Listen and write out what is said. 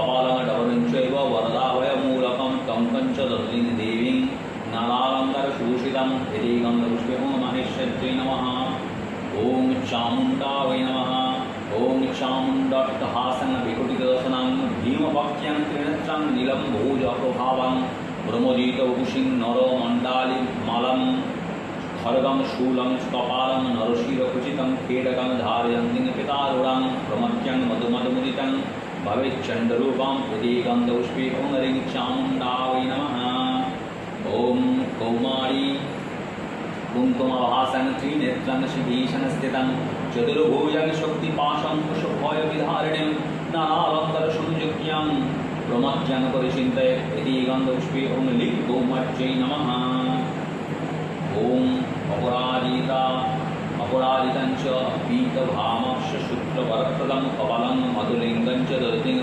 कपालं डबलं चैव वरदाभयमूलकं टङ्कं च ददलीं देवीं नानालङ्कारभूषितं यदि गन्धपुष्पे महेश्वर्यै नमः। ॐ चामुण्डावै नमः। ॐ चामुण्डट्टहासं विकुटिदर्शनं भीमभक्त्यां त्रिनेत्रं नीलं भोजप्रभावं ब्रह्मजितवपुषिं नरमण्डालिमालं खड्गं शूलं कपालं नरशिरकुचितं खेटकं धारयन्तीं पितारूढं प्रमथ्यं मधुमधुमुदितं भवेच्चण्डरूपं यदि गन्धपुष्पे ह्रीं चामुण्डावै नमः। ॐ कौमारी कुङ्कुमभासं त्रिनेत्रं शिभीषणस्थितं चतुर्भुजं शक्तिपाशं कुशभयविधारिणीं नानालङ्कारसंयुक्त्यां प्रमथ्यं परिचिन्तये इति गन्धपुष्पे लीं गौमत्यै नमः। ॐ अपराजितं च पीतभामस्य शुक्लवरप्रदं कपालं मधुलिङ्गं च दधिं